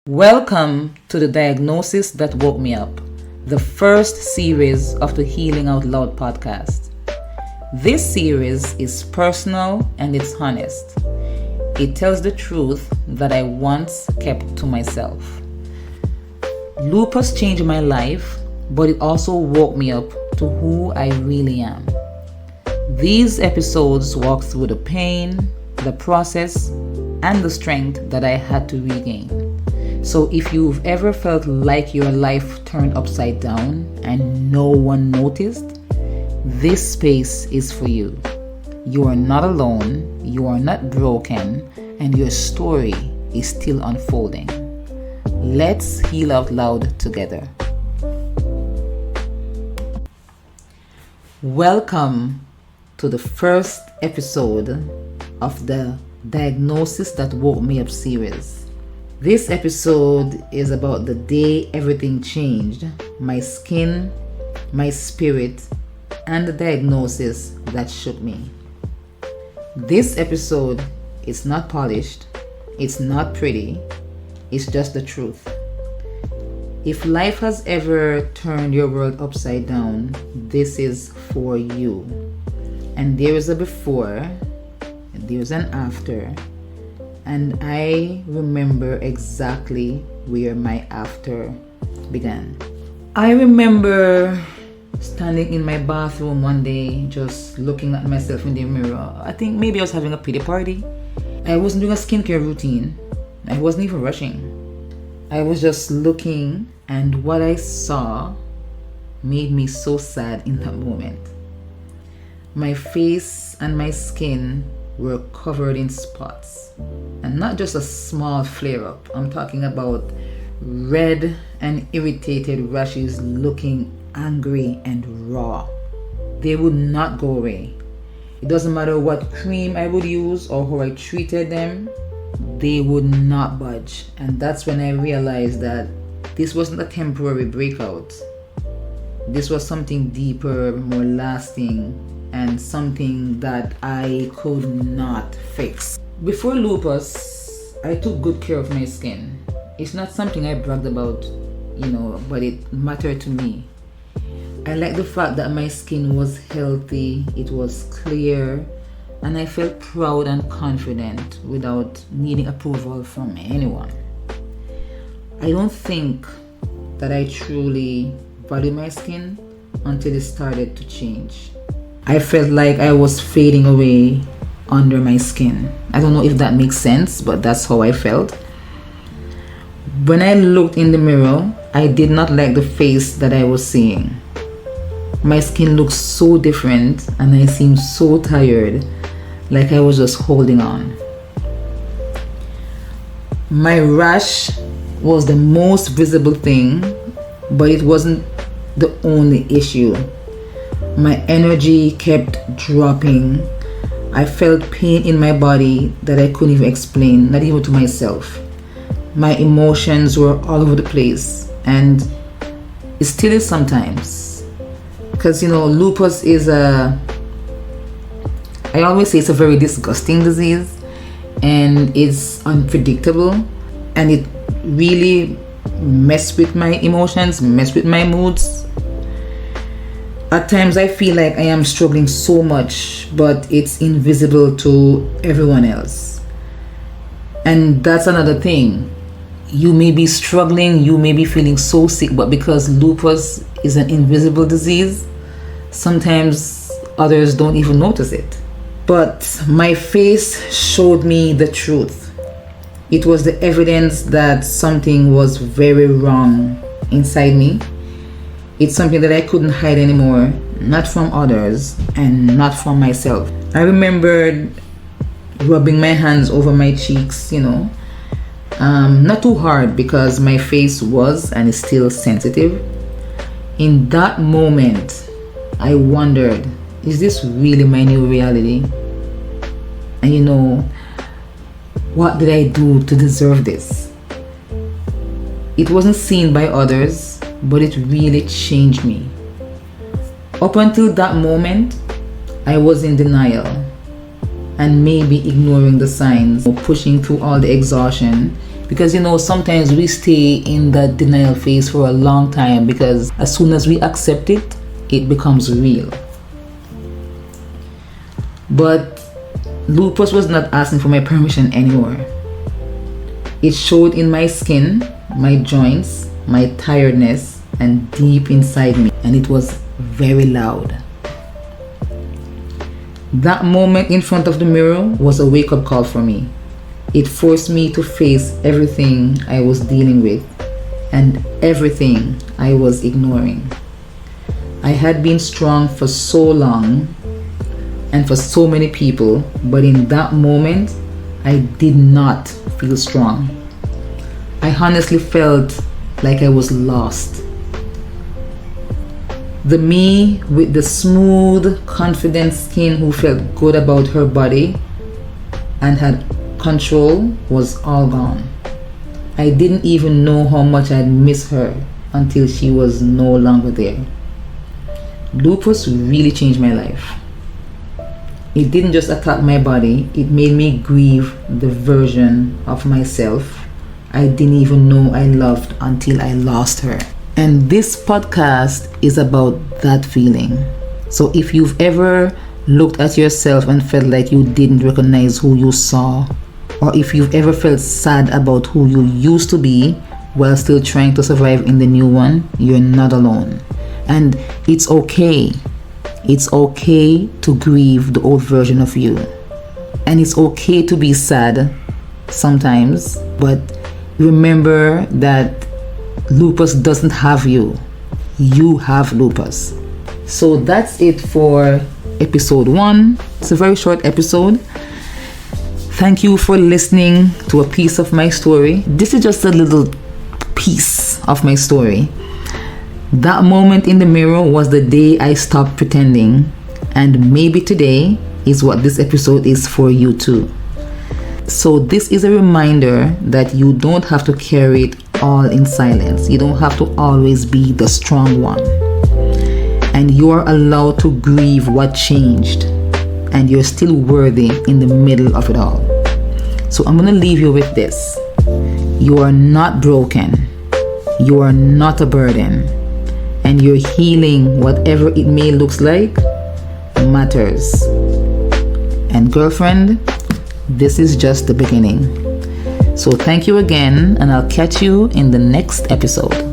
Welcome to the Diagnosis That Woke Me Up, the first series of the Healing Out Loud podcast. This series is personal and it's honest. It tells the truth that I once kept to myself. Lupus changed my life, but it also woke me up to who I really am. These episodes walk through the pain, the process, and the strength that I had to regain. So if you've ever felt like your life turned upside down and no one noticed, this space is for you. You are not alone, you are not broken, and your story is still unfolding. Let's heal out loud together. Welcome to the first episode of the Diagnosis That Woke Me Up series. This episode is about the day everything changed, my skin, my spirit, and the diagnosis that shook me. This episode is not polished, it's not pretty, it's just the truth. If life has ever turned your world upside down, this is for you. And there is a before, and there's an after. And I remember exactly where my after began. I remember standing in my bathroom one day, just looking at myself in the mirror. I think maybe I was having a pity party. I wasn't doing a skincare routine. I wasn't even rushing. I was just looking, and what I saw made me so sad in that moment. My face and my skin were covered in spots, and not just a small flare-up. I'm talking about red and irritated rashes looking angry and raw. They would not go away. It doesn't matter what cream I would use or how I treated them, they would not budge. And that's when I realized that this wasn't a temporary breakout. This was something deeper, more lasting, and something that I could not fix. Before lupus, I took good care of my skin. It's not something I bragged about, but it mattered to me. I like the fact that my skin was healthy, it was clear, and I felt proud and confident without needing approval from anyone. I don't think that I truly value my skin until it started to change. I felt like I was fading away under my skin. I don't know if that makes sense, but that's how I felt. When I looked in the mirror, I did not like the face that I was seeing. My skin looked so different and I seemed so tired, like I was just holding on. My rash was the most visible thing, but it wasn't the only issue. My energy kept dropping. I felt pain in my body that I couldn't even explain, not even to myself. My emotions were all over the place, and it still is sometimes. Because lupus is I always say it's a very disgusting disease, and it's unpredictable, and it really messed with my emotions, messed with my moods. At times I feel like I am struggling so much, but it's invisible to everyone else. And that's another thing. You may be struggling, you may be feeling so sick, but because lupus is an invisible disease, sometimes others don't even notice it. But my face showed me the truth. It was the evidence that something was very wrong inside me. It's something that I couldn't hide anymore, not from others and not from myself. I remembered rubbing my hands over my cheeks, not too hard because my face was and is still sensitive. In that moment, I wondered, is this really my new reality? And what did I do to deserve this? It wasn't seen by others, but it really changed me. Up until that moment, I was in denial and maybe ignoring the signs, pushing through all the exhaustion Because sometimes we stay in that denial phase for a long time, because as soon as we accept it, it becomes real. But lupus was not asking for my permission anymore. It showed in my skin, my joints, my tiredness, and deep inside me, and it was very loud. That moment in front of the mirror was a wake-up call for me. It forced me to face everything I was dealing with and everything I was ignoring. I had been strong for so long and for so many people, but in that moment, I did not feel strong. I honestly felt like I was lost. The me with the smooth, confident skin who felt good about her body and had control was all gone. I didn't even know how much I'd miss her until she was no longer there. Lupus really changed my life. It didn't just attack my body, it made me grieve the version of myself I didn't even know I loved until I lost her. And this podcast is about that feeling. So if you've ever looked at yourself and felt like you didn't recognize who you saw, or if you've ever felt sad about who you used to be while still trying to survive in the new one, you're not alone. And it's okay. It's okay to grieve the old version of you. And it's okay to be sad sometimes, but remember that lupus doesn't have you. You have lupus. So that's it for episode 1. It's a very short episode. Thank you for listening to a piece of my story. This is just a little piece of my story. That moment in the mirror was the day I stopped pretending, and maybe today is what this episode is for you too. So this is a reminder that you don't have to carry it all in silence. You don't have to always be the strong one. And you're allowed to grieve what changed. And you're still worthy in the middle of it all. So I'm going to leave you with this. You are not broken. You are not a burden. And your healing, whatever it may look like, matters. And girlfriend, this is just the beginning. So thank you again, and I'll catch you in the next episode.